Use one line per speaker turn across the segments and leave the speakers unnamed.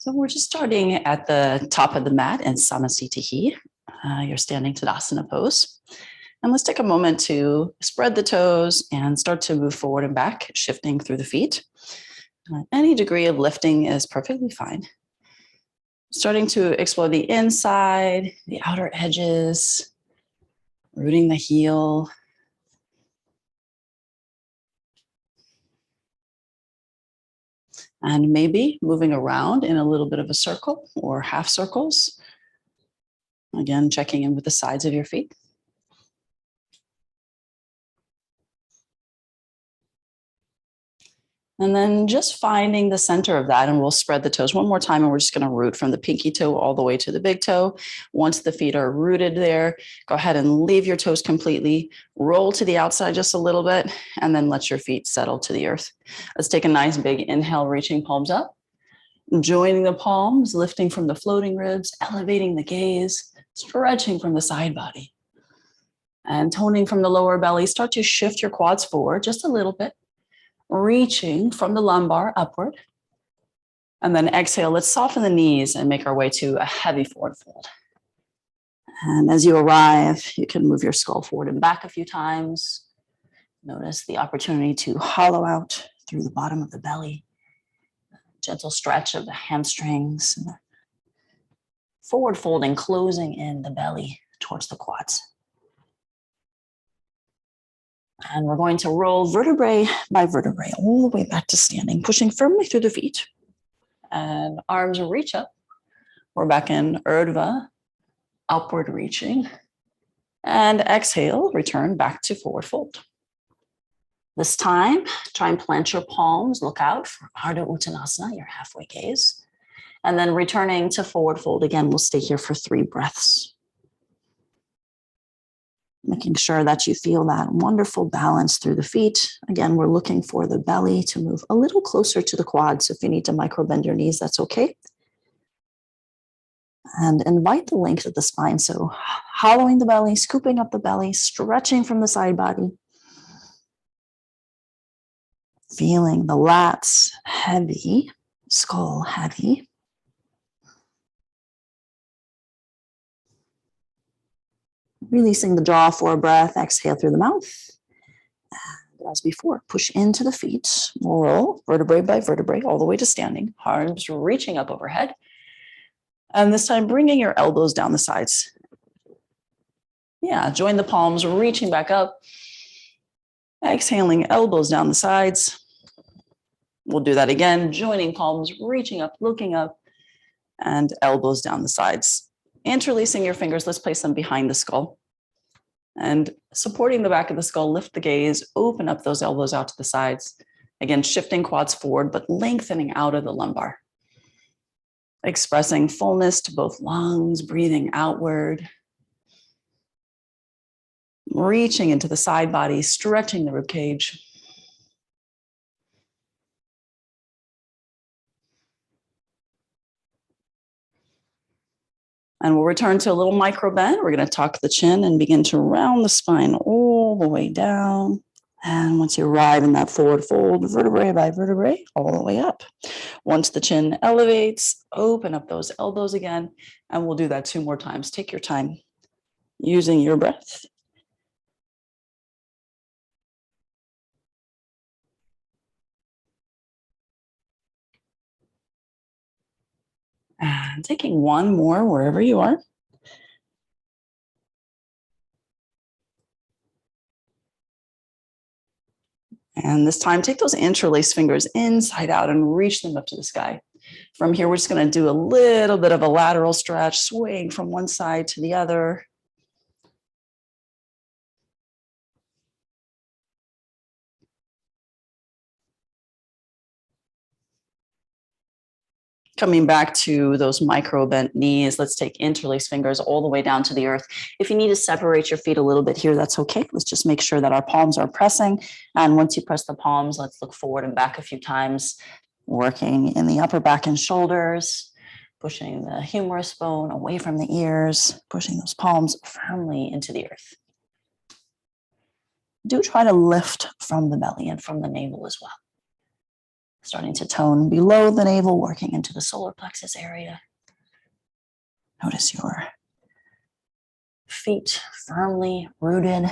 So we're just starting at the top of the mat in Samasthiti. You're standing Tadasana pose. And let's take a moment to spread the toes and start to move forward and back, shifting through the feet. Any degree of lifting is perfectly fine. Starting to explore the inside, the outer edges, rooting the heel. And maybe moving around in a little bit of a circle or half circles. Again, checking in with the sides of your feet. And then just finding the center of that, and we'll spread the toes one more time, and we're just going to root from the pinky toe all the way to the big toe. Once the feet are rooted there, go ahead and leave your toes completely, roll to the outside just a little bit, and then let your feet settle to the earth. Let's take a nice big inhale, reaching palms up, joining the palms, lifting from the floating ribs, elevating the gaze, stretching from the side body. And toning from the lower belly, start to shift your quads forward just a little bit. Reaching from the lumbar upward. And then exhale, let's soften the knees and make our way to a heavy forward fold. And as you arrive, you can move your skull forward and back a few times. Notice the opportunity to hollow out through the bottom of the belly. Gentle stretch of the hamstrings. And the forward folding, closing in the belly towards the quads. And we're going to roll vertebrae by vertebrae all the way back to standing, pushing firmly through the feet. And arms reach up. We're back in Urdhva, upward reaching. And exhale, return back to forward fold. This time, try and plant your palms. Look out for Ardha Uttanasana, your halfway gaze. And then returning to forward fold. Again, we'll stay here for 3 breaths. Making sure that you feel that wonderful balance through the feet. Again, we're looking for the belly to move a little closer to the quads. So if you need to micro bend your knees, that's okay. And invite the length of the spine. So hollowing the belly, scooping up the belly, stretching from the side body. Feeling the lats heavy, skull heavy. Releasing the jaw for a breath, exhale through the mouth. And as before, push into the feet, roll vertebrae by vertebrae all the way to standing, arms reaching up overhead. And this time, bringing your elbows down the sides. Yeah, join the palms, reaching back up. Exhaling, elbows down the sides. We'll do that again, joining palms, reaching up, looking up, and elbows down the sides. Interlacing your fingers, let's place them behind the skull. And supporting the back of the skull, lift the gaze, open up those elbows out to the sides. Again, shifting quads forward, but lengthening out of the lumbar. Expressing fullness to both lungs, breathing outward. Reaching into the side body, stretching the rib cage. And we'll return to a little micro bend. We're going to tuck the chin and begin to round the spine all the way down. And once you arrive in that forward fold, vertebrae by vertebrae, all the way up. Once the chin elevates, open up those elbows again. And we'll do that 2 more times. Take your time using your breath. And taking 1 more wherever you are. And this time, take those interlaced fingers inside out and reach them up to the sky. From here, we're just going to do a little bit of a lateral stretch, swaying from one side to the other. Coming back to those micro bent knees, let's take interlaced fingers all the way down to the earth. If you need to separate your feet a little bit here, that's okay. Let's just make sure that our palms are pressing. And once you press the palms, let's look forward and back a few times, working in the upper back and shoulders, pushing the humerus bone away from the ears, pushing those palms firmly into the earth. Do try to lift from the belly and from the navel as well. Starting to tone below the navel, working into the solar plexus area. Notice your feet firmly rooted.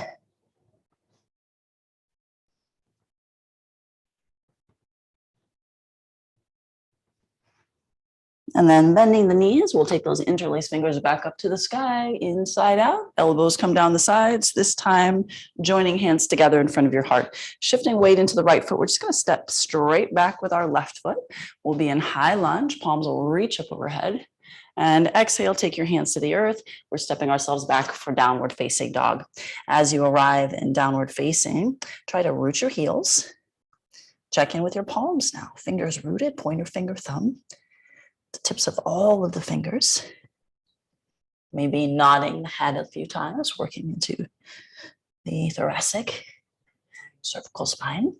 And then bending the knees, we'll take those interlaced fingers back up to the sky, inside out. Elbows come down the sides. This time, joining hands together in front of your heart. Shifting weight into the right foot. We're just going to step straight back with our left foot. We'll be in high lunge. Palms will reach up overhead. And exhale, take your hands to the earth. We're stepping ourselves back for downward facing dog. As you arrive in downward facing, try to root your heels. Check in with your palms now. Fingers rooted, pointer finger, thumb. The tips of all of the fingers. Maybe nodding the head a few times, working into the thoracic, cervical spine.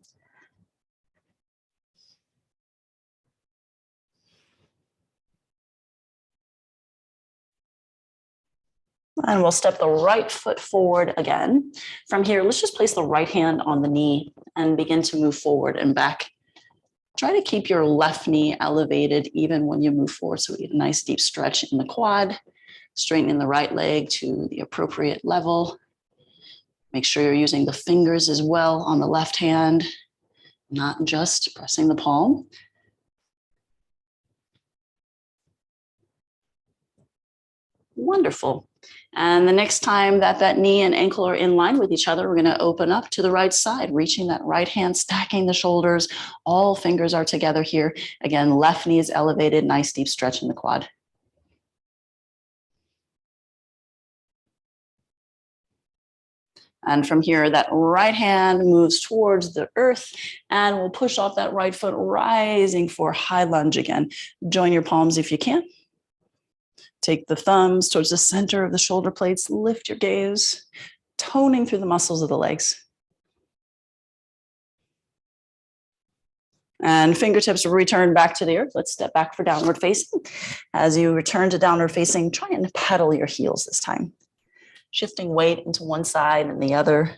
And we'll step the right foot forward again. From here, let's just place the right hand on the knee and begin to move forward and back. Try to keep your left knee elevated even when you move forward. So we get a nice deep stretch in the quad, straightening the right leg to the appropriate level. Make sure you're using the fingers as well on the left hand, not just pressing the palm. Wonderful. And the next time that knee and ankle are in line with each other, we're going to open up to the right side, reaching that right hand, stacking the shoulders. All fingers are together here. Again, left knee is elevated, nice deep stretch in the quad. And from here, that right hand moves towards the earth and we'll push off that right foot, rising for high lunge again. Join your palms if you can. Take the thumbs towards the center of the shoulder blades. Lift your gaze, toning through the muscles of the legs. And fingertips return back to the earth. Let's step back for downward facing. As you return to downward facing, try and pedal your heels this time. Shifting weight into one side and the other.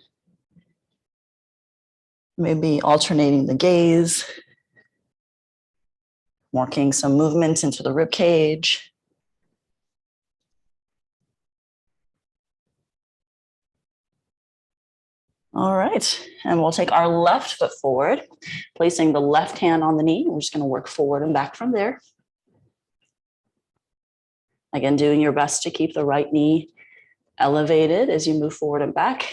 Maybe alternating the gaze. Working some movement into the rib cage. All right, and we'll take our left foot forward, placing the left hand on the knee. We're just going to work forward and back from there. Again, doing your best to keep the right knee elevated as you move forward and back.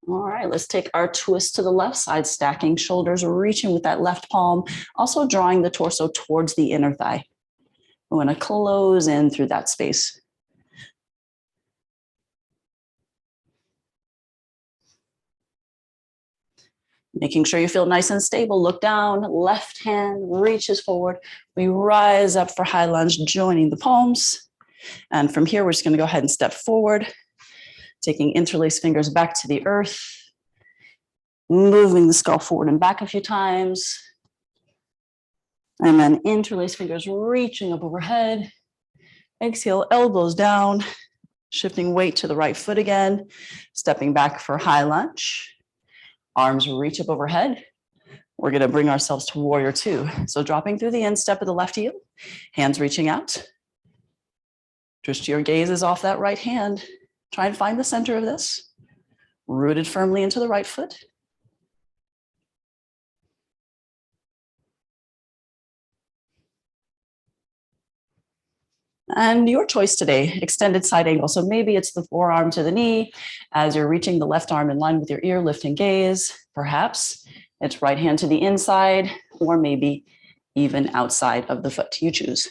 All right, let's take our twist to the left side, stacking shoulders, reaching with that left palm, also drawing the torso towards the inner thigh. We want to close in through that space. Making sure you feel nice and stable. Look down, left hand reaches forward. We rise up for high lunge, joining the palms. And from here, we're just going to go ahead and step forward, taking interlaced fingers back to the earth, moving the skull forward and back a few times. And then interlace fingers reaching up overhead. Exhale, elbows down, shifting weight to the right foot again, stepping back for high lunge. Arms reach up overhead. We're going to bring ourselves to warrior two. So dropping through the instep of the left heel, hands reaching out. Just your gaze is off that right hand. Try and find the center of this. Rooted firmly into the right foot. And your choice today, extended side angle. So maybe it's the forearm to the knee as you're reaching the left arm in line with your ear, lifting gaze. Perhaps it's right hand to the inside, or maybe even outside of the foot. You choose.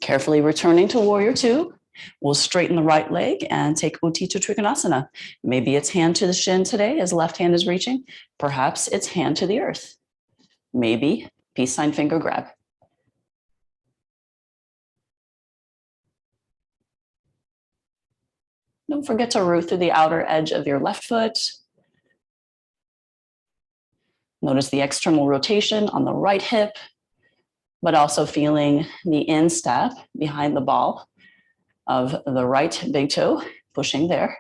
Carefully returning to warrior two. We'll straighten the right leg and take Utthita Trikonasana. Maybe it's hand to the shin today as left hand is reaching. Perhaps it's hand to the earth. Maybe peace sign finger grab. Don't forget to root through the outer edge of your left foot. Notice the external rotation on the right hip, but also feeling the instep behind the ball of the right big toe, pushing there.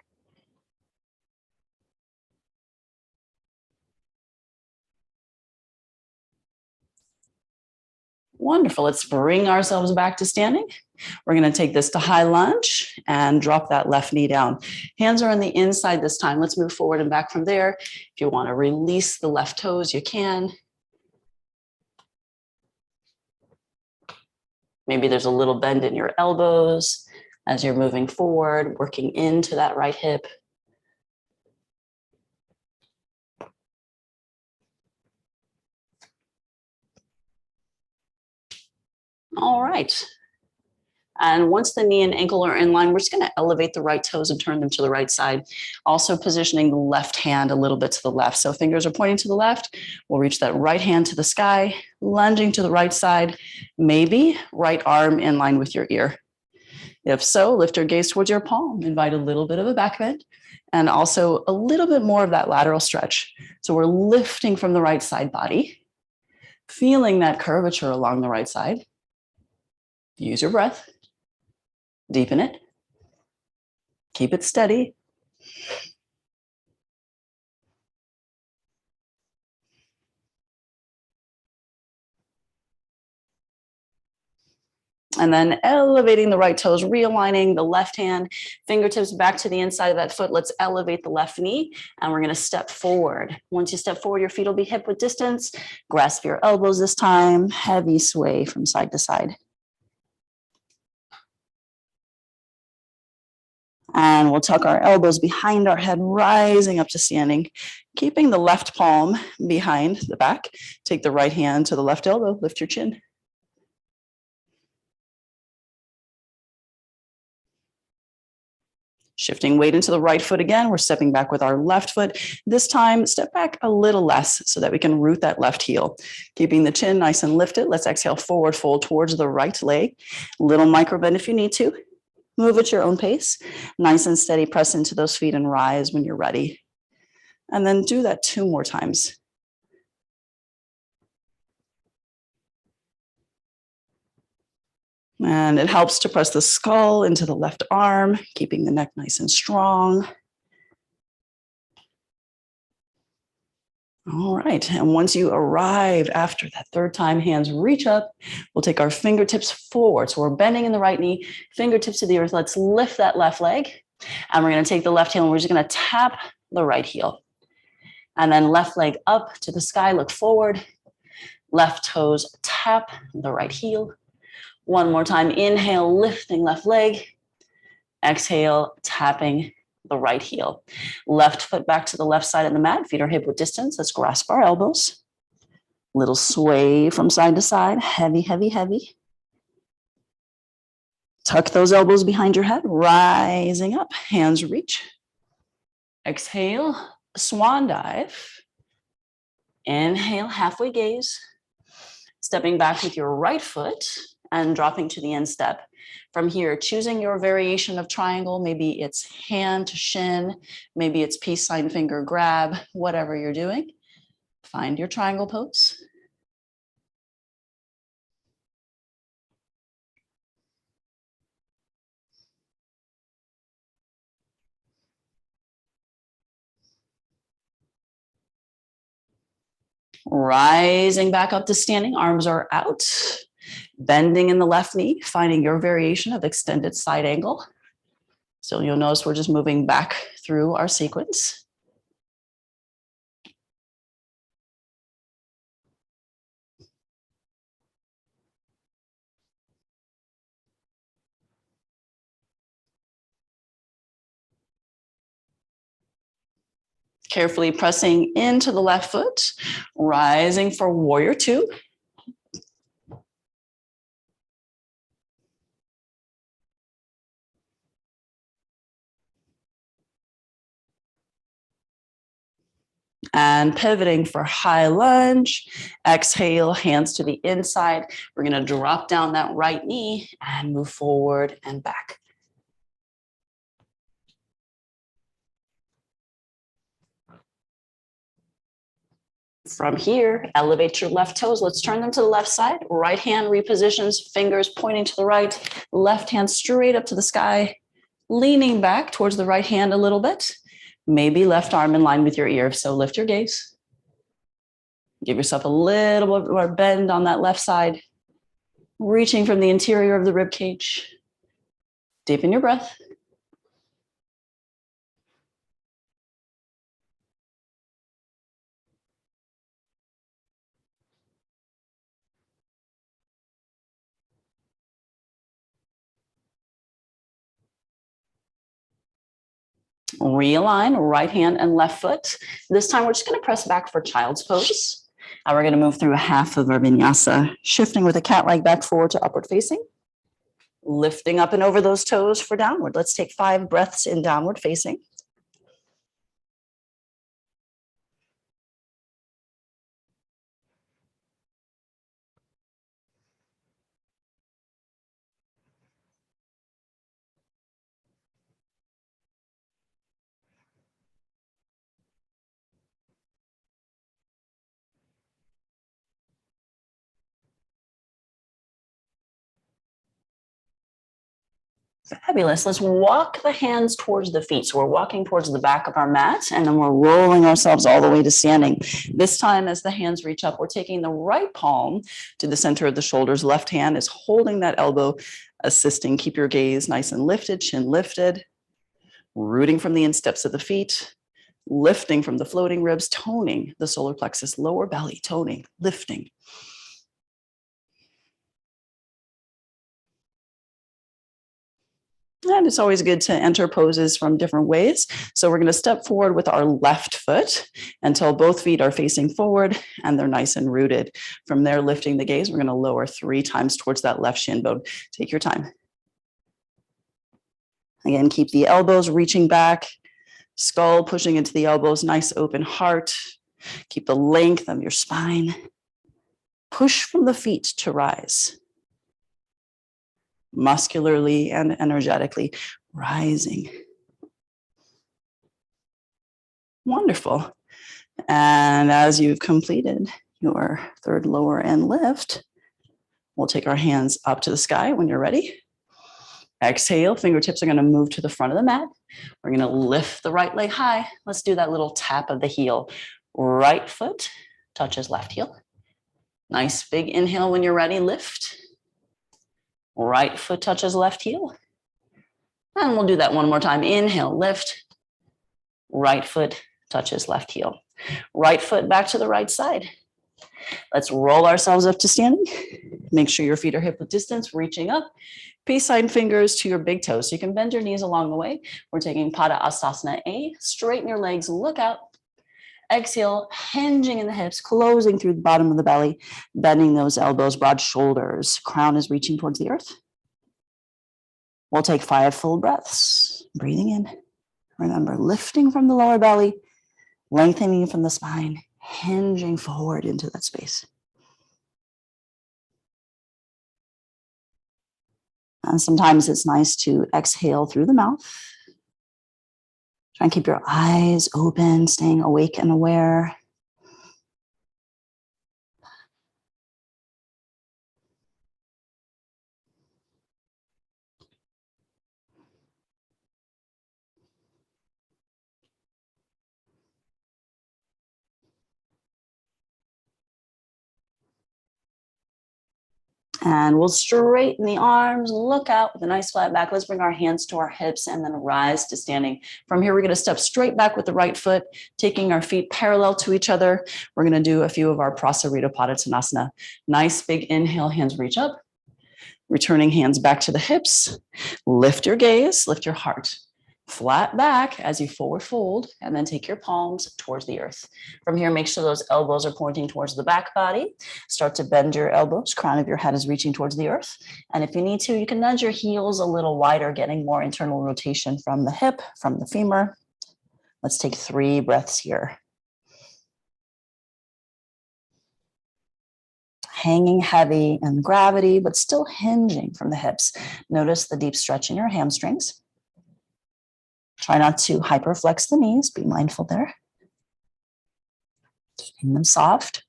Wonderful. Let's bring ourselves back to standing. We're going to take this to high lunge and drop that left knee down. Hands are on the inside this time. Let's move forward and back from there. If you want to release the left toes, you can. Maybe there's a little bend in your elbows as you're moving forward, working into that right hip. All right. And once the knee and ankle are in line, we're just going to elevate the right toes and turn them to the right side. Also positioning the left hand a little bit to the left. So fingers are pointing to the left. We'll reach that right hand to the sky, lunging to the right side, maybe right arm in line with your ear. If so, lift your gaze towards your palm. Invite a little bit of a back bend and also a little bit more of that lateral stretch. So we're lifting from the right side body, feeling that curvature along the right side. Use your breath. Deepen it. Keep it steady. And then elevating the right toes, realigning the left hand, fingertips back to the inside of that foot. Let's elevate the left knee and we're going to step forward. Once you step forward, your feet will be hip width distance. Grasp your elbows this time. Heavy sway from side to side. And we'll tuck our elbows behind our head, rising up to standing, keeping the left palm behind the back. Take the right hand to the left elbow, lift your chin. Shifting weight into the right foot again. We're stepping back with our left foot. This time, step back a little less so that we can root that left heel. Keeping the chin nice and lifted. Let's exhale, forward fold towards the right leg. Little micro bend if you need to. Move at your own pace. Nice and steady, press into those feet and rise when you're ready. And then do that 2 more times. And it helps to press the skull into the left arm, keeping the neck nice and strong. All right, and once you arrive after that 3rd time, hands reach up. We'll take our fingertips forward. So we're bending in the right knee, fingertips to the earth. Let's lift that left leg. And we're going to take the left heel and we're just going to tap the right heel. And then left leg up to the sky, look forward. Left toes, tap the right heel. One more time, inhale, lifting left leg. Exhale, tapping the right heel. Left foot back to the left side of the mat. Feet are hip width distance. Let's grasp our elbows. Little sway from side to side. Heavy, heavy, heavy. Tuck those elbows behind your head. Rising up. Hands reach. Exhale, swan dive. Inhale, halfway gaze. Stepping back with your right foot and dropping to the instep. From here, choosing your variation of triangle, maybe it's hand to shin, maybe it's peace sign finger grab, whatever you're doing. Find your triangle pose. Rising back up to standing, arms are out. Bending in the left knee, finding your variation of extended side angle. So you'll notice we're just moving back through our sequence. Carefully pressing into the left foot, rising for warrior 2. And pivoting for high lunge. Exhale, hands to the inside. We're going to drop down that right knee and move forward and back. From here, elevate your left toes. Let's turn them to the left side. Right hand repositions, fingers pointing to the right. Left hand straight up to the sky, leaning back towards the right hand a little bit. Maybe left arm in line with your ear. So lift your gaze. Give yourself a little bit more bend on that left side, reaching from the interior of the rib cage. Deepen your breath. Realign right hand and left foot. This time we're just going to press back for child's pose. And we're going to move through half of our vinyasa, shifting with a cat leg back forward to upward facing. Lifting up and over those toes for downward. Let's take 5 breaths in downward facing. Fabulous. Let's walk the hands towards the feet. So we're walking towards the back of our mat, and then we're rolling ourselves all the way to standing. This time, as the hands reach up, we're taking the right palm to the center of the shoulders. Left hand is holding that elbow, assisting. Keep your gaze nice and lifted, chin lifted, rooting from the insteps of the feet, lifting from the floating ribs, toning the solar plexus, lower belly, toning, lifting. And it's always good to enter poses from different ways. So we're going to step forward with our left foot until both feet are facing forward and they're nice and rooted. From there, lifting the gaze, we're going to lower 3 times towards that left shin bone. Take your time. Again, keep the elbows reaching back, skull pushing into the elbows, nice open heart. Keep the length of your spine. Push from the feet to rise. Muscularly and energetically rising. Wonderful. And as you've completed your third lower end lift, we'll take our hands up to the sky when you're ready. Exhale, fingertips are going to move to the front of the mat. We're going to lift the right leg high. Let's do that little tap of the heel. Right foot touches left heel. Nice big inhale when you're ready, lift. Right foot touches left heel. And we'll do that one more time. Inhale, lift. Right foot touches left heel. Right foot back to the right side. Let's roll ourselves up to standing. Make sure your feet are hip width distance, reaching up. Peace sign fingers to your big toes. So you can bend your knees along the way. We're taking Padasana A. Straighten your legs, look out. Exhale, hinging in the hips, closing through the bottom of the belly, bending those elbows, broad shoulders. Crown is reaching towards the earth. We'll take 5 full breaths. Breathing in. Remember, lifting from the lower belly, lengthening from the spine, hinging forward into that space. And sometimes it's nice to exhale through the mouth. Try and keep your eyes open, staying awake and aware. And we'll straighten the arms, look out with a nice flat back. Let's bring our hands to our hips and then rise to standing. From here, we're going to step straight back with the right foot, taking our feet parallel to each other. We're going to do a few of our Prasarita Padottanasana. Nice big inhale, hands reach up. Returning hands back to the hips. Lift your gaze, lift your heart. Flat back as you forward fold, and then take your palms towards the earth. From here, make sure those elbows are pointing towards the back body. Start to bend your elbows. Crown of your head is reaching towards the earth. And if you need to, you can nudge your heels a little wider, getting more internal rotation from the hip, from the femur. Let's take 3 breaths here. Hanging heavy and gravity, but still hinging from the hips. Notice the deep stretch in your hamstrings. Try not to hyperflex the knees. Be mindful there. keeping them soft.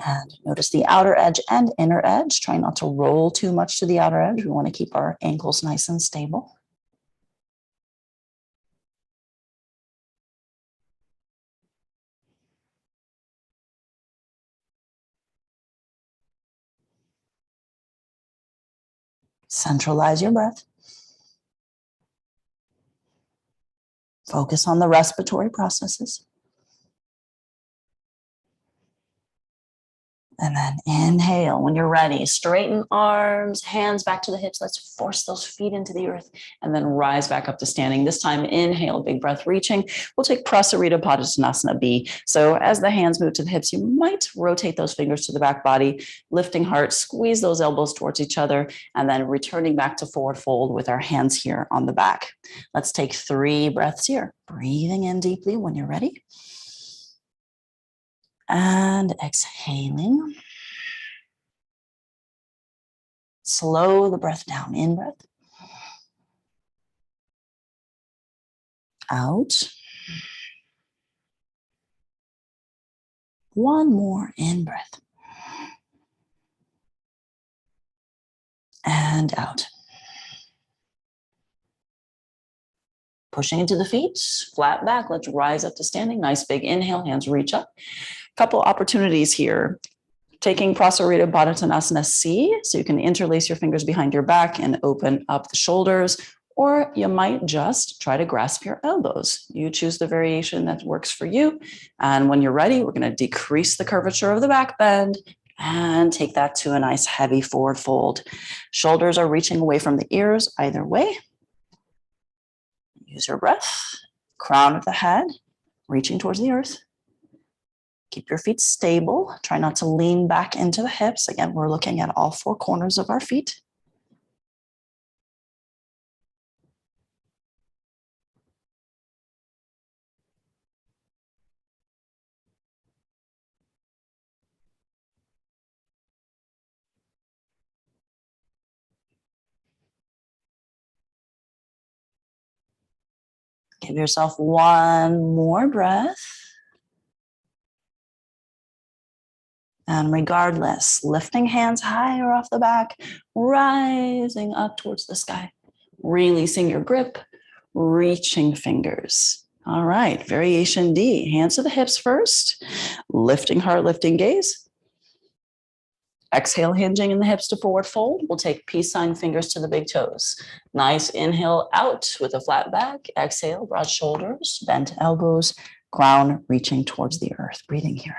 And notice the outer edge and inner edge. Try not to roll too much to the outer edge. We want to keep our ankles nice and stable. Centralize your breath. Focus on the respiratory processes. And then inhale when you're ready. Straighten arms, hands back to the hips. Let's force those feet into the earth and then rise back up to standing. This time, inhale, big breath reaching. We'll take Prasarita Padottanasana B. So as the hands move to the hips, you might rotate those fingers to the back body, lifting heart, squeeze those elbows towards each other, and then returning back to forward fold with our hands here on the back. Let's take 3 breaths here. Breathing in deeply when you're ready. And exhaling. Slow the breath down. In breath. Out. One more in breath. And out. Pushing into the feet, flat back. Let's rise up to standing. Nice big inhale, hands reach up. Couple opportunities here. Taking Prasarita Padottanasana C, so you can interlace your fingers behind your back and open up the shoulders, or you might just try to grasp your elbows. You choose the variation that works for you. And when you're ready, we're going to decrease the curvature of the back bend and take that to a nice heavy forward fold. Shoulders are reaching away from the ears either way. Use your breath, crown of the head, reaching towards the earth. Keep your feet stable. Try not to lean back into the hips. Again, we're looking at all 4 corners of our feet. Give yourself one more breath. And regardless, lifting hands higher off the back, rising up towards the sky, releasing your grip, reaching fingers. All right, variation D, hands to the hips first, lifting heart, lifting gaze. Exhale, hinging in the hips to forward fold. We'll take peace sign fingers to the big toes. Nice inhale out with a flat back. Exhale, broad shoulders, bent elbows, crown reaching towards the earth. Breathing here.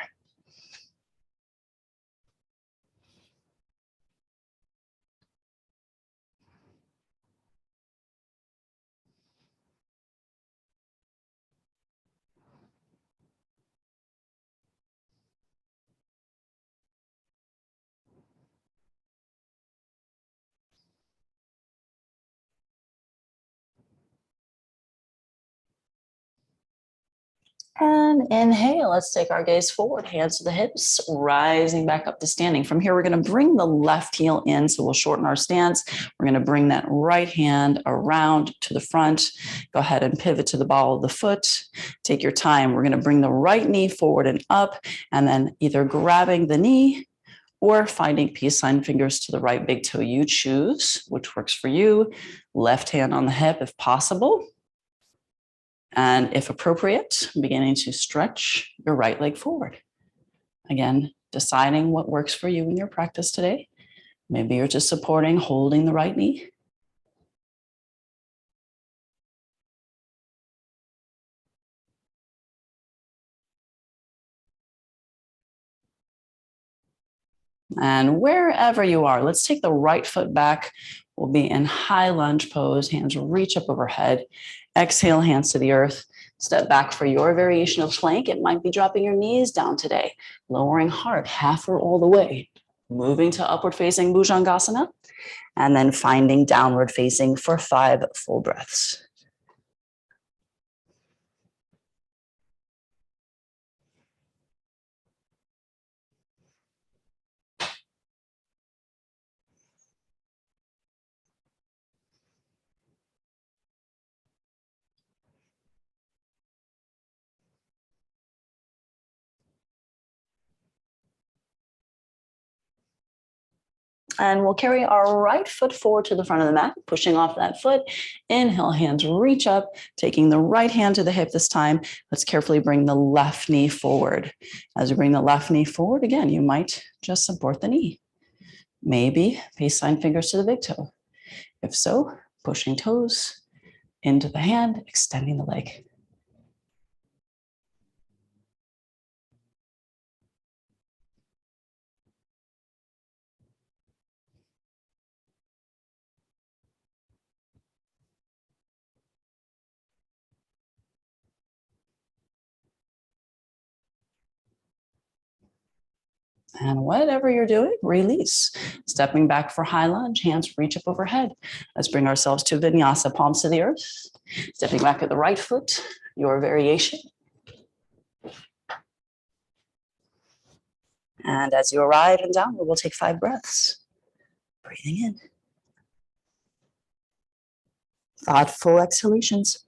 And inhale, let's take our gaze forward, hands to the hips, rising back up to standing. From here, we're going to bring the left heel in, so we'll shorten our stance. We're going to bring that right hand around to the front. Go ahead and pivot to the ball of the foot. Take your time. We're going to bring the right knee forward and up, and then either grabbing the knee or finding peace sign fingers to the right big toe. You choose which works for you. Left hand on the hip if possible. And if appropriate, beginning to stretch your right leg forward. Again, deciding what works for you in your practice today. Maybe you're just supporting, holding the right knee. And wherever you are, let's take the right foot back. We'll be in high lunge pose, hands reach up overhead. Exhale, hands to the earth. Step back for your variation of plank. It might be dropping your knees down today, lowering heart half or all the way. Moving to upward facing Bhujangasana, and then finding downward facing for 5 full breaths. And we'll carry our right foot forward to the front of the mat, pushing off that foot. Inhale, hands reach up, taking the right hand to the hip this time. Let's carefully bring the left knee forward. As you bring the left knee forward, again, you might just support the knee. Maybe peace sign fingers to the big toe. If so, pushing toes into the hand, extending the leg. And whatever you're doing, release. Stepping back for high lunge, hands reach up overhead. Let's bring ourselves to Vinyasa, palms to the earth. Stepping back at the right foot, your variation. And as you arrive and down, we'll take 5 breaths. Breathing in. Thoughtful exhalations.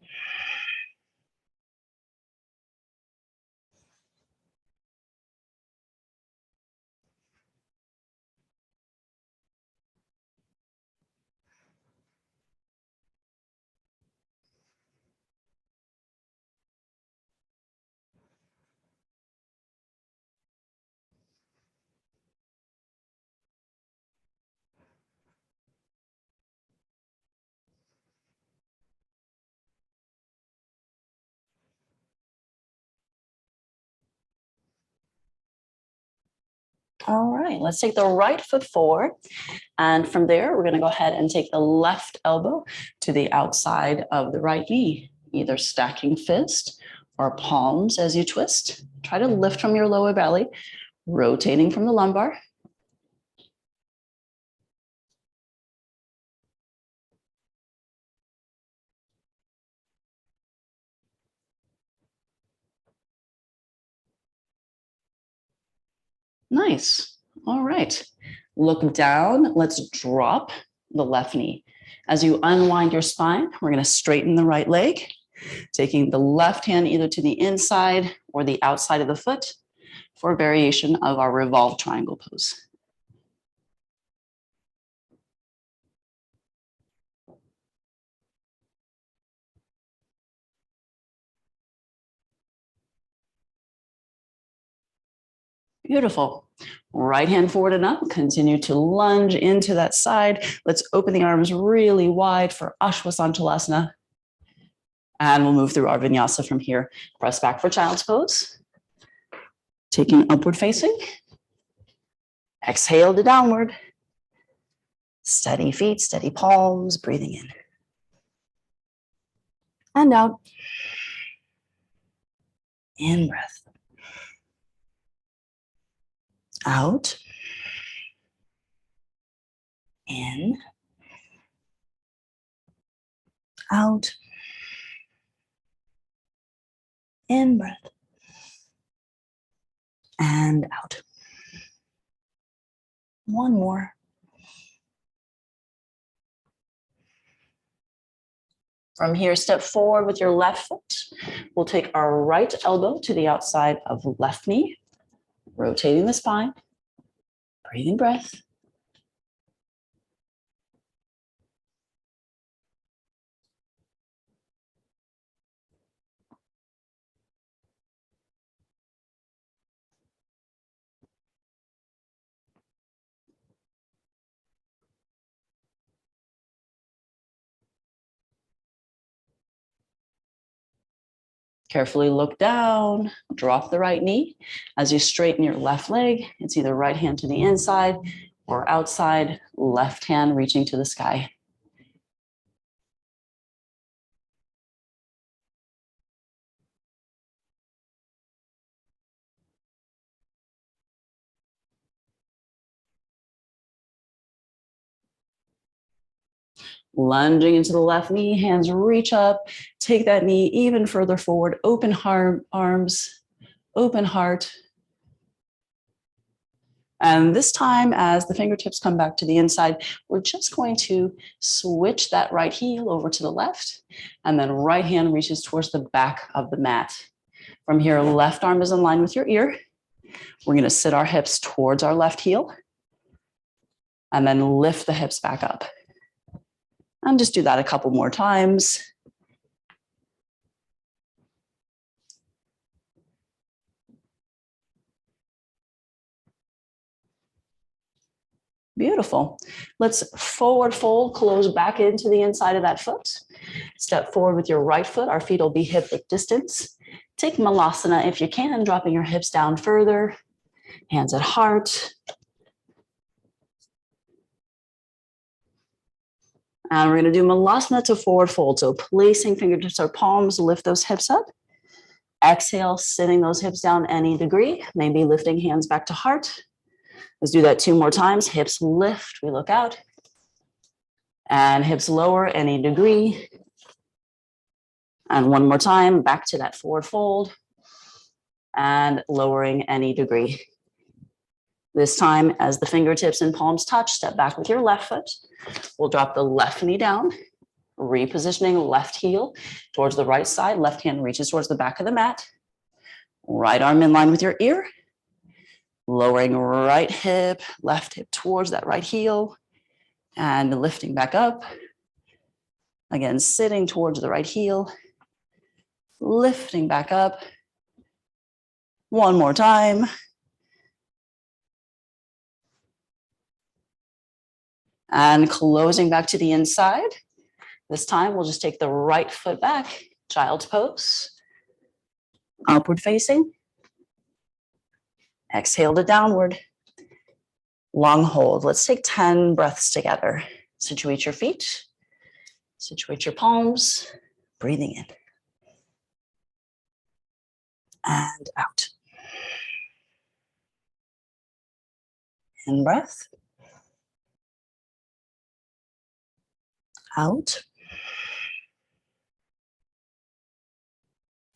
All right, let's take the right foot forward. And from there, we're going to go ahead and take the left elbow to the outside of the right knee, either stacking fist or palms as you twist. Try to lift from your lower belly, rotating from the lumbar. Nice. All right. Look down. Let's drop the left knee. As you unwind your spine, we're going to straighten the right leg, taking the left hand either to the inside or the outside of the foot for a variation of our revolved triangle pose. Beautiful. Right hand forward and up. Continue to lunge into that side. Let's open the arms really wide for Ashwasanchalasana. And we'll move through our vinyasa from here. Press back for child's pose. Taking upward facing. Exhale to downward. Steady feet, steady palms, breathing in. And out. In breath. Out. In. Out. In breath. And out. One more. From here, step forward with your left foot. We'll take our right elbow to the outside of the left knee, rotating the spine, breathing breath. Carefully look down, drop the right knee. As you straighten your left leg, it's either right hand to the inside or outside, left hand reaching to the sky. Lunging into the left knee, hands reach up, take that knee even further forward, open arms, open heart. And this time, as the fingertips come back to the inside, we're just going to switch that right heel over to the left, and then right hand reaches towards the back of the mat. From here, left arm is in line with your ear. We're going to sit our hips towards our left heel. And then lift the hips back up. And just do that a couple more times. Beautiful. Let's forward fold, close back into the inside of that foot. Step forward with your right foot. Our feet will be hip width distance. Take Malasana if you can, dropping your hips down further. Hands at heart. And we're going to do Malasana to forward fold. So placing fingertips or palms, lift those hips up. Exhale, sitting those hips down any degree. Maybe lifting hands back to heart. Let's do that 2 more times. Hips lift, we look out. And hips lower any degree. And 1 more time, back to that forward fold. And lowering any degree. This time, as the fingertips and palms touch, step back with your left foot. We'll drop the left knee down, repositioning left heel towards the right side. Left hand reaches towards the back of the mat. Right arm in line with your ear. Lowering right hip, left hip towards that right heel. And lifting back up. Again, sitting towards the right heel. Lifting back up. 1 more time. And closing back to the inside. This time we'll just take the right foot back, child's pose. Upward facing. Exhale to downward. Long hold. Let's take 10 breaths together. Situate your feet. Situate your palms. Breathing in. And out. In breath. Out.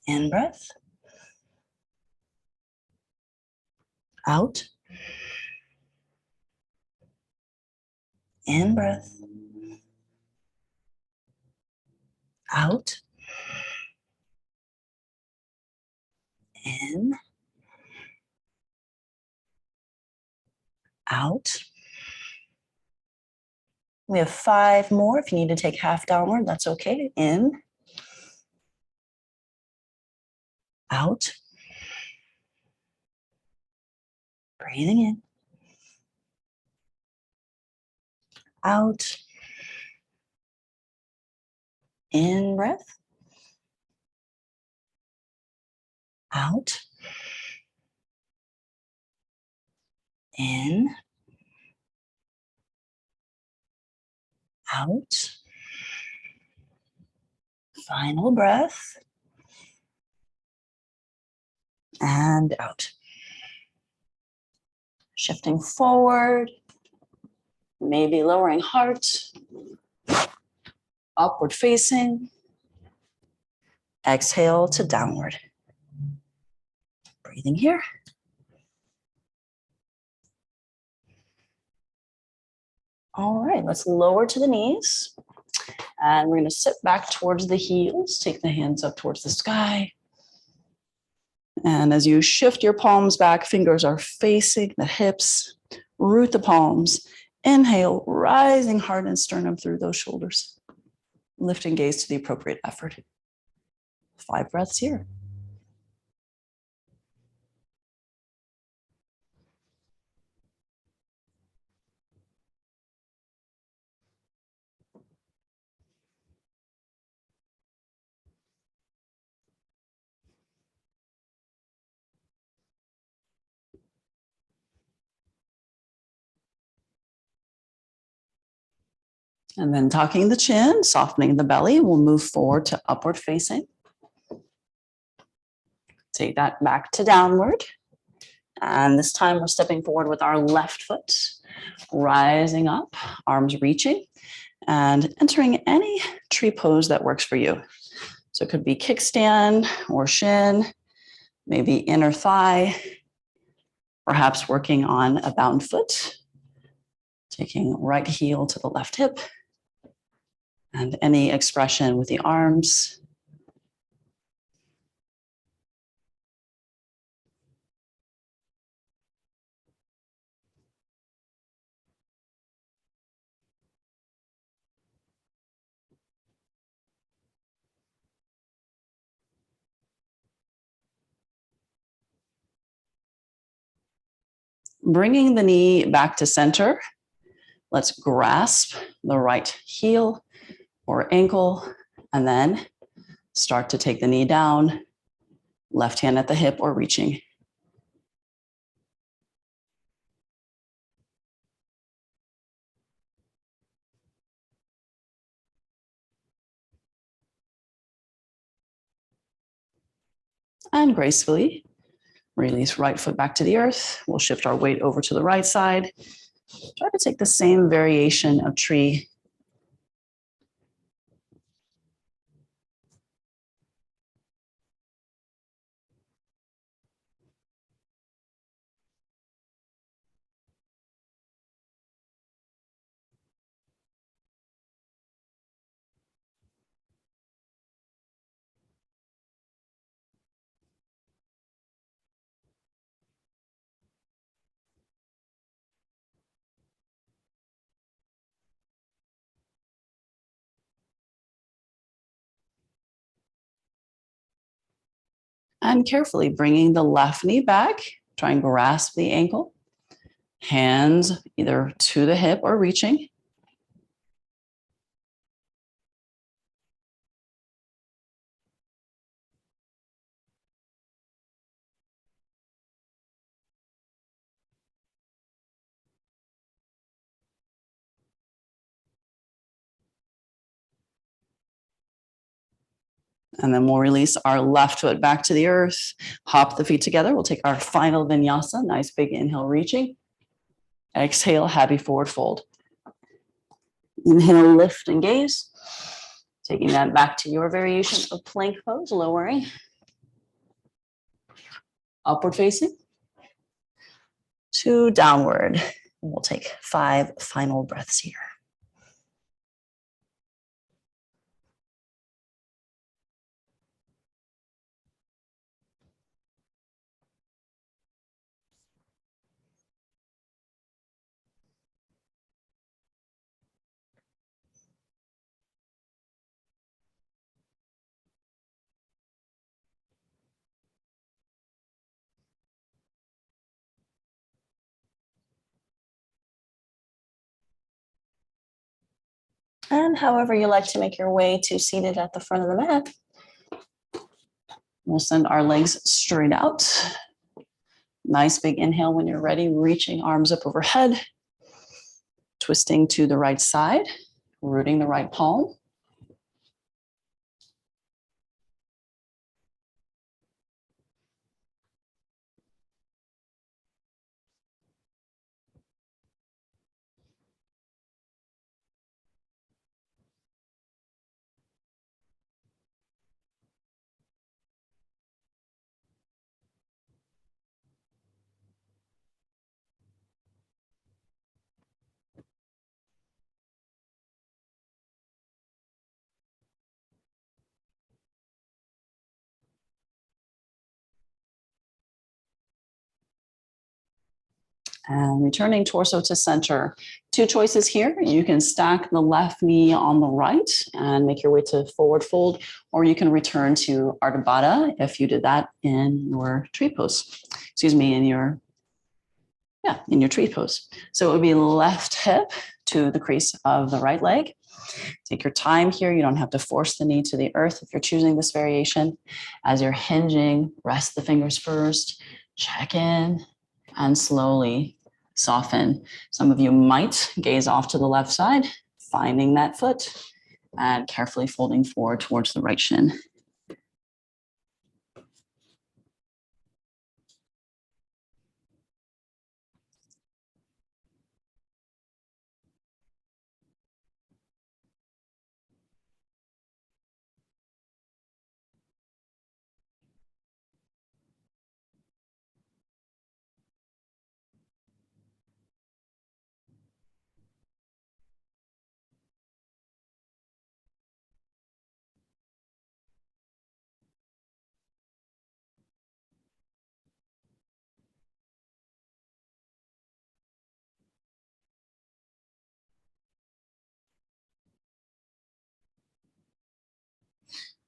In breath. Out. In breath. Out. In. Out. We have 5 more. If you need to take half downward, that's okay. In. Out. Breathing in. Out. In breath. Out. In. Out. Final breath. And out. Shifting forward. Maybe lowering heart. Upward facing. Exhale to downward. Breathing here. All right, let's lower to the knees. And we're going to sit back towards the heels. Take the hands up towards the sky. And as you shift your palms back, fingers are facing the hips. Root the palms. Inhale, rising heart and sternum through those shoulders. Lifting gaze to the appropriate effort. 5 breaths here. And then tucking the chin, softening the belly, we'll move forward to upward facing. Take that back to downward. And this time we're stepping forward with our left foot, rising up, arms reaching, and entering any tree pose that works for you. So it could be kickstand or shin, maybe inner thigh, perhaps working on a bound foot, taking right heel to the left hip, and any expression with the arms. Bringing the knee back to center, let's grasp the right heel or ankle, and then start to take the knee down, left hand at the hip or reaching. And gracefully release right foot back to the earth. We'll shift our weight over to the right side. Try to take the same variation of tree. And carefully bringing the left knee back. Try and grasp the ankle. Hands either to the hip or reaching. And then we'll release our left foot back to the earth. Hop the feet together. We'll take our final vinyasa. Nice big inhale, reaching. Exhale, happy forward fold. Inhale, lift and gaze. Taking that back to your variation of plank pose, lowering. Upward facing to downward. We'll take 5 final breaths here. And however you like to make your way to seated at the front of the mat, we'll send our legs straight out. Nice big inhale when you're ready, reaching arms up overhead, twisting to the right side, rooting the right palm. And returning torso to center. 2 choices here. You can stack the left knee on the right and make your way to forward fold, or you can return to Ardha Baddha if you did that in your tree pose. Excuse me, in your tree pose. So it would be left hip to the crease of the right leg. Take your time here. You don't have to force the knee to the earth if you're choosing this variation. As you're hinging, rest the fingers first, check in, and slowly soften. Some of you might gaze off to the left side, finding that foot, and carefully folding forward towards the right shin.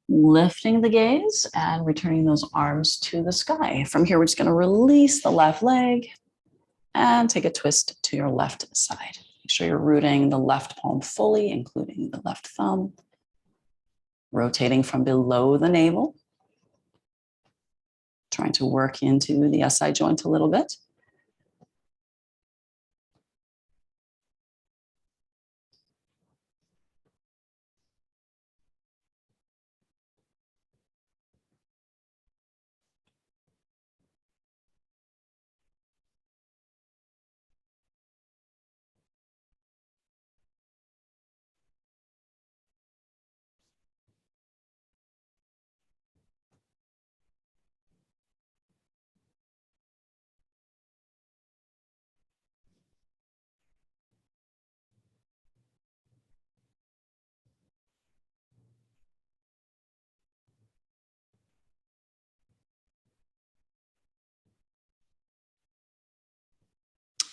Lifting the gaze and returning those arms to the sky. From here, we're just going to release the left leg. And take a twist to your left side. Make sure you're rooting the left palm fully, including the left thumb. Rotating from below the navel. Trying to work into the SI joint a little bit.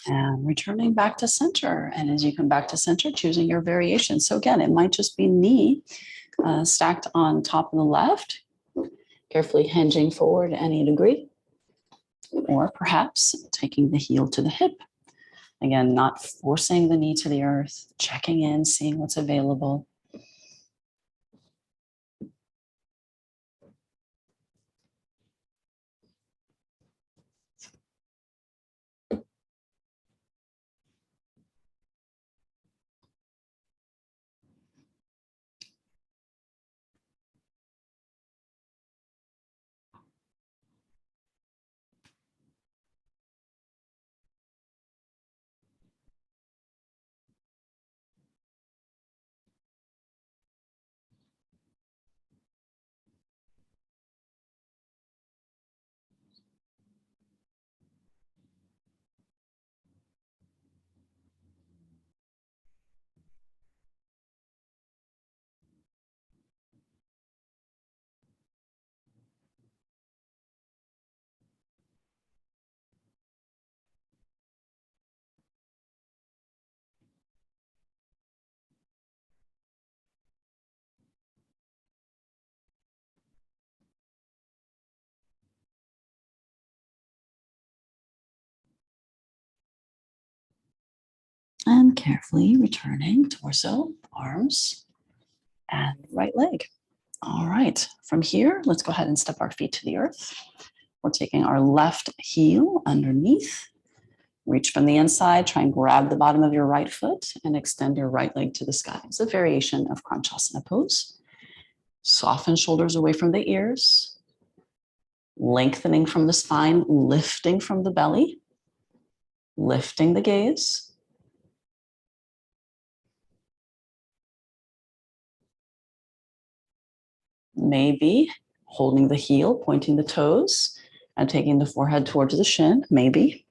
And returning back to center. And as you come back to center, choosing your variation. So again, it might just be knee stacked on top of the left, carefully hinging forward any degree, or perhaps taking the heel to the hip. Again, not forcing the knee to the earth, checking in, seeing what's available. And carefully returning torso, arms, and right leg. All right, from here, let's go ahead and step our feet to the earth. We're taking our left heel underneath. Reach from the inside, try and grab the bottom of your right foot and extend your right leg to the sky. It's a variation of Kranchasana pose. Soften shoulders away from the ears. Lengthening from the spine, lifting from the belly. Lifting the gaze. Maybe holding the heel, pointing the toes, and taking the forehead towards the shin, maybe.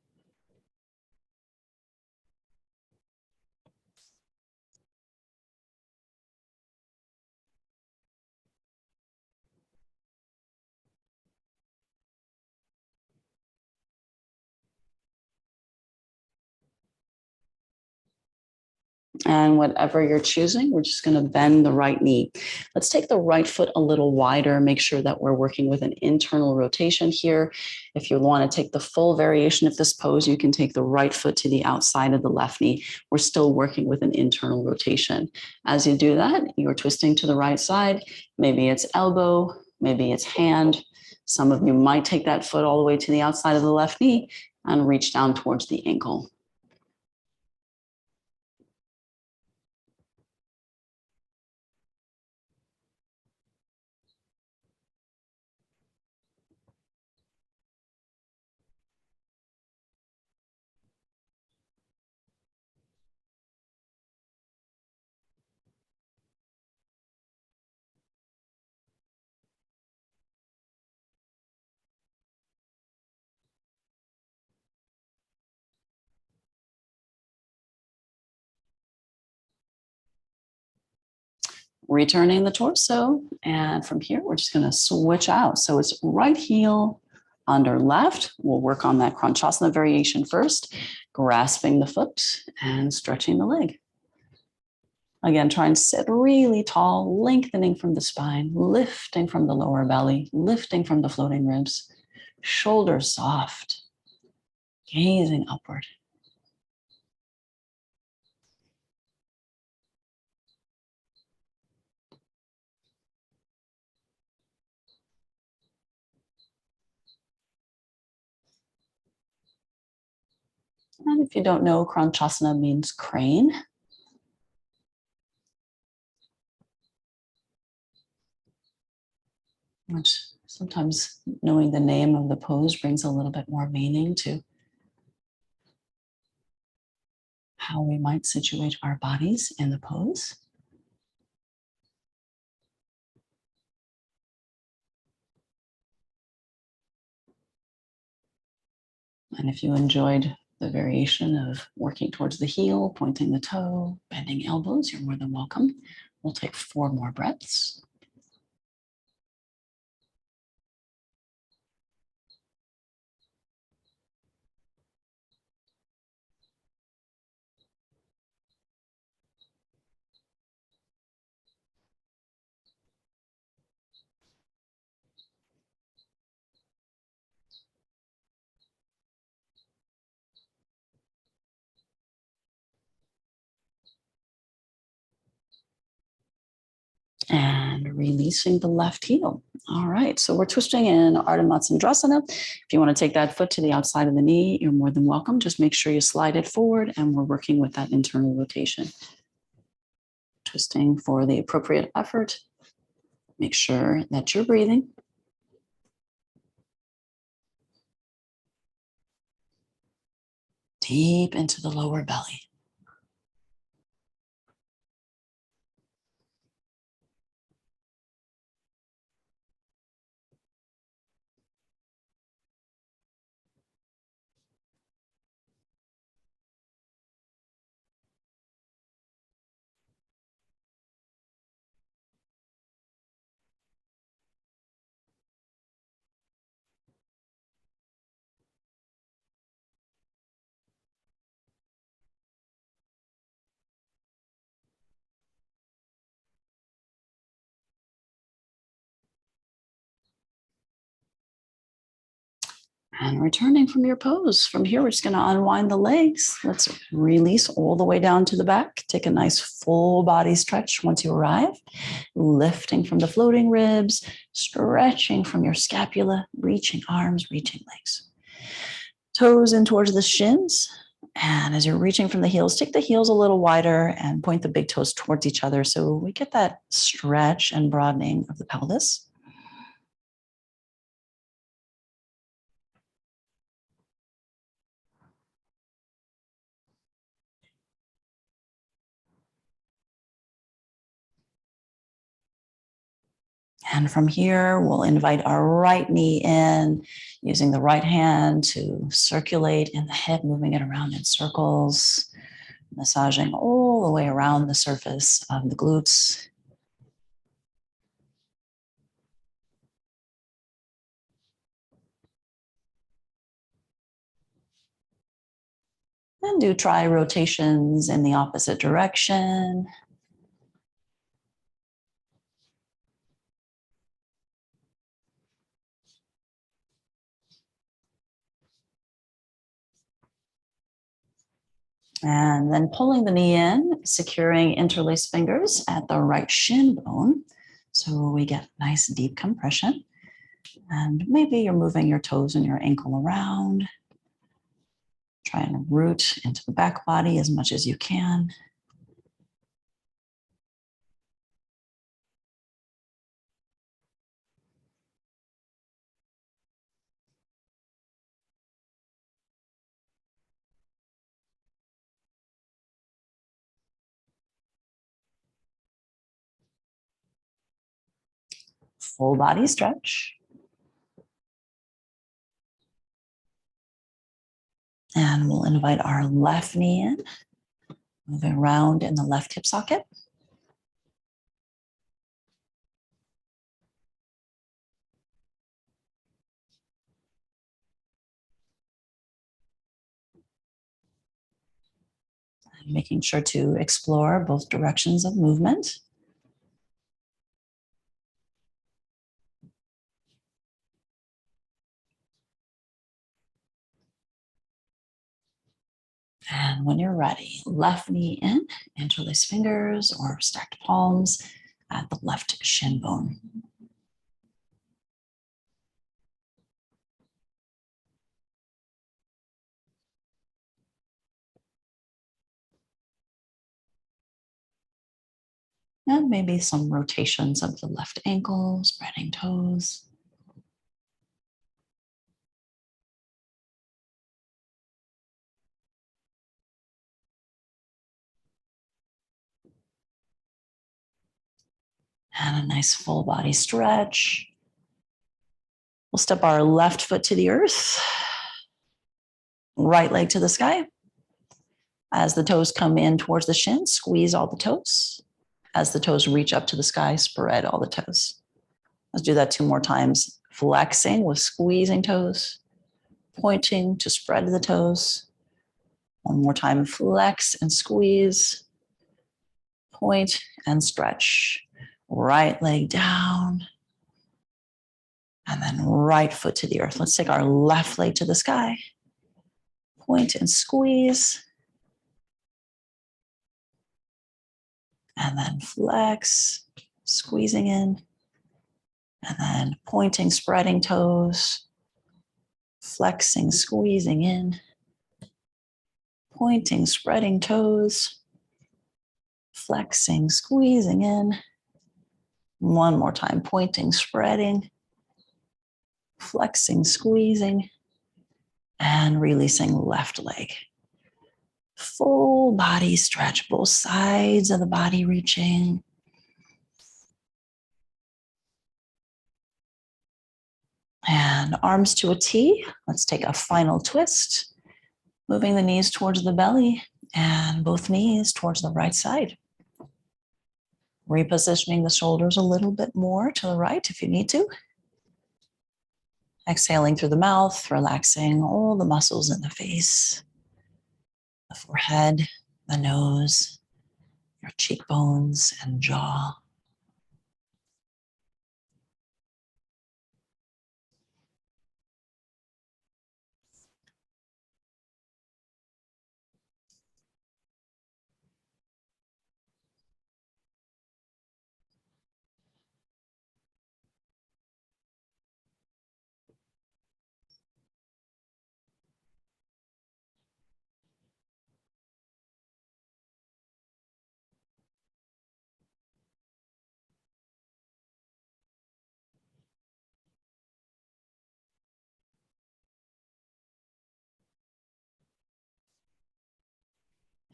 And whatever you're choosing, we're just going to bend the right knee. Let's take the right foot a little wider. Make sure that we're working with an internal rotation here. If you want to take the full variation of this pose, you can take the right foot to the outside of the left knee. We're still working with an internal rotation. As you do that, you're twisting to the right side. Maybe it's elbow, maybe it's hand. Some of you might take that foot all the way to the outside of the left knee and reach down towards the ankle. Returning the torso. And from here, we're just going to switch out. So it's right heel under left. We'll work on that Kranchasana variation first, grasping the foot and stretching the leg. Again, try and sit really tall, lengthening from the spine, lifting from the lower belly, lifting from the floating ribs, shoulders soft, gazing upward. And if you don't know, Kranchasana means crane. Which sometimes knowing the name of the pose brings a little bit more meaning to how we might situate our bodies in the pose. And if you enjoyed the variation of working towards the heel, pointing the toe, bending elbows, you're more than welcome. We'll take 4 more breaths. And releasing the left heel. All right, so we're twisting in Ardha Matsyendrasana. If you want to take that foot to the outside of the knee, you're more than welcome. Just make sure you slide it forward, and we're working with that internal rotation. Twisting for the appropriate effort. Make sure that you're breathing. Deep into the lower belly. And returning from your pose. From here, we're just going to unwind the legs. Let's release all the way down to the back. Take a nice full body stretch once you arrive. Lifting from the floating ribs, stretching from your scapula, reaching arms, reaching legs. Toes in towards the shins. And as you're reaching from the heels, take the heels a little wider and point the big toes towards each other so we get that stretch and broadening of the pelvis. And from here, we'll invite our right knee in, using the right hand to circulate in the hip, moving it around in circles, massaging all the way around the surface of the glutes. And do try rotations in the opposite direction. And then pulling the knee in, securing interlaced fingers at the right shin bone. So we get nice deep compression. And maybe you're moving your toes and your ankle around. Try and root into the back body as much as you can. Full body stretch. And we'll invite our left knee in, moving around in the left hip socket. And making sure to explore both directions of movement. And when you're ready, left knee in, interlace fingers or stacked palms at the left shin bone. And maybe some rotations of the left ankle, spreading toes. And a nice full body stretch. We'll step our left foot to the earth, right leg to the sky. As the toes come in towards the shin, squeeze all the toes. As the toes reach up to the sky, spread all the toes. Let's do that 2 more times. Flexing with squeezing toes, pointing to spread the toes. 1 more time, flex and squeeze, point and stretch. Right leg down, and then right foot to the earth. Let's take our left leg to the sky, point and squeeze, and then flex, squeezing in, and then pointing, spreading toes, flexing, squeezing in, pointing, spreading toes, flexing, squeezing in. 1 more time, pointing, spreading, flexing, squeezing, and releasing left leg. Full body stretch, both sides of the body reaching. And arms to a T. Let's take a final twist. Moving the knees towards the belly and both knees towards the right side. Repositioning the shoulders a little bit more to the right if you need to. Exhaling through the mouth, relaxing all the muscles in the face, the forehead, the nose, your cheekbones and jaw.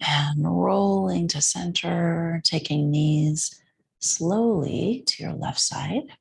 And rolling to center, taking knees slowly to your left side.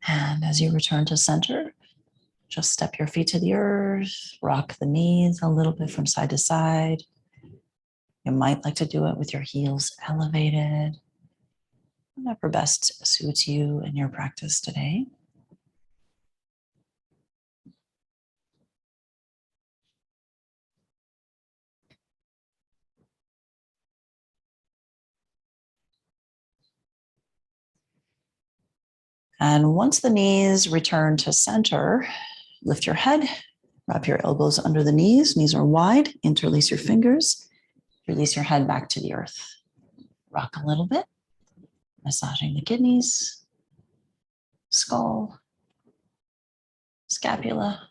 And as you return to center, just step your feet to the earth, rock the knees a little bit from side to side. You might like to do it with your heels elevated, whatever best suits you in your practice today. And once the knees return to center, lift your head, wrap your elbows under the knees. Knees are wide, interlace your fingers, release your head back to the earth. Rock a little bit, massaging the kidneys, skull, scapula,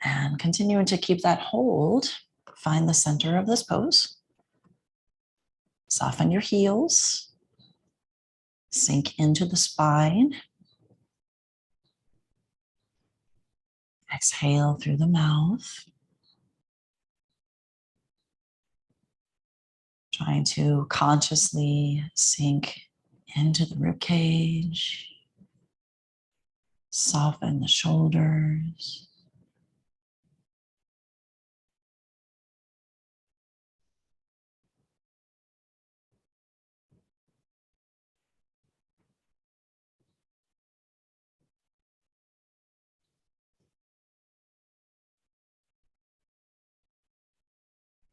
And continuing to keep that hold, find the center of this pose. Soften your heels. Sink into the spine. Exhale through the mouth. Trying to consciously sink into the rib cage. Soften the shoulders.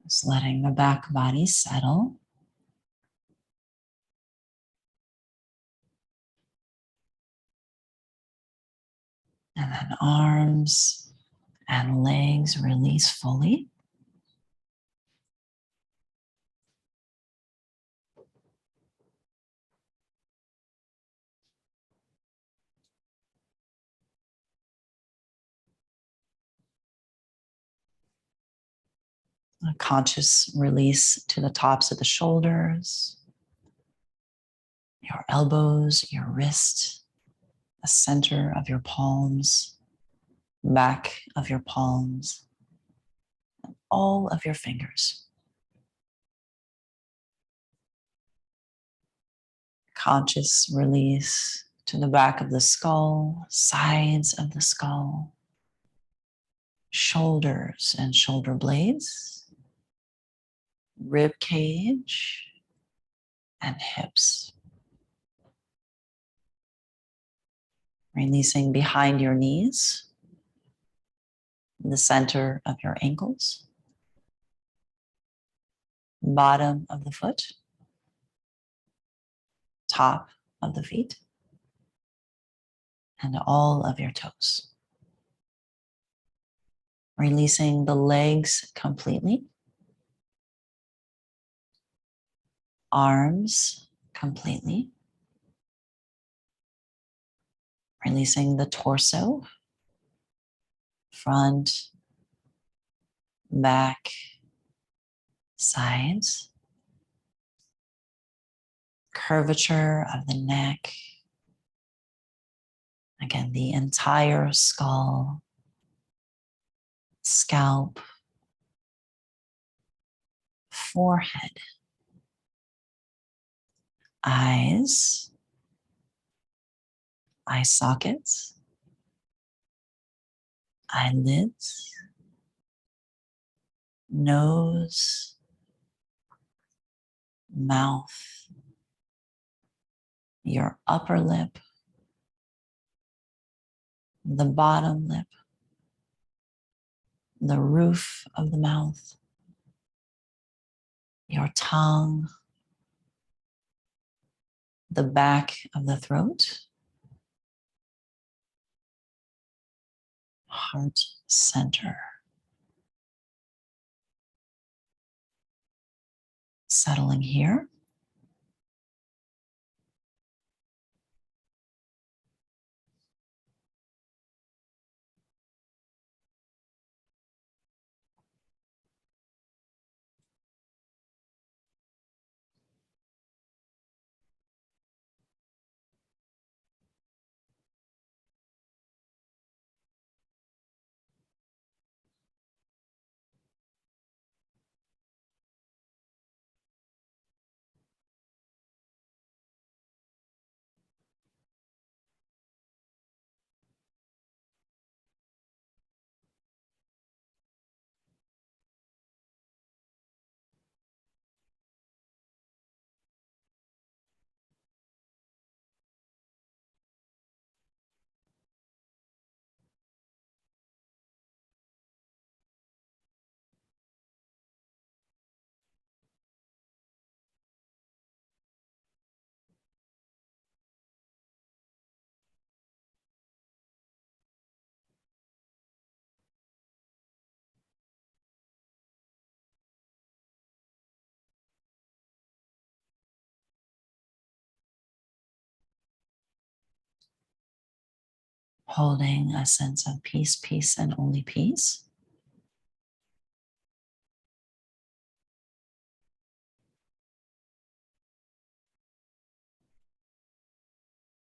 Just letting the back body settle. And then arms and legs release fully. A conscious release to the tops of the shoulders, your elbows, your wrist, the center of your palms, back of your palms, all of your fingers. Conscious release to the back of the skull, sides of the skull, shoulders and shoulder blades, rib cage, and hips. Releasing behind your knees, the center of your ankles, bottom of the foot, top of the feet, and all of your toes. Releasing the legs completely, arms completely, releasing the torso, front, back, sides, curvature of the neck. Again, the entire skull, scalp, forehead, eyes, eye sockets, eyelids, nose, mouth, your upper lip, the bottom lip, the roof of the mouth, your tongue, the back of the throat, heart center. Settling here. holding a sense of peace, peace, and only peace.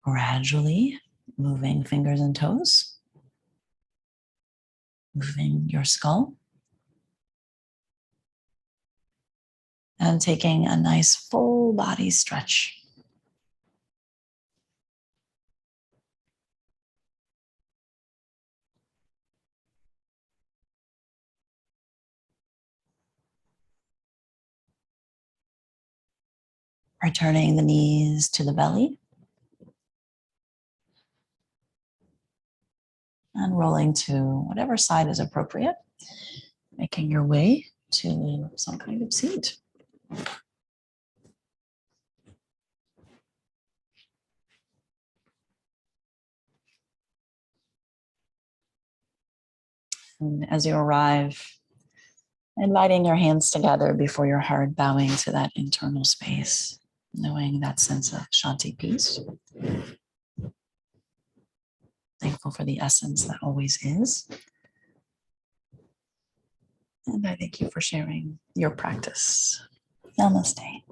Gradually moving fingers and toes, moving your skull, and taking a nice full body stretch. Returning the knees to the belly and rolling to whatever side is appropriate, making your way to some kind of seat. And as you arrive, inviting your hands together before your heart, bowing to that internal space, knowing that sense of Shanti peace. Thankful for the essence that always is. And I thank you for sharing your practice. Namaste.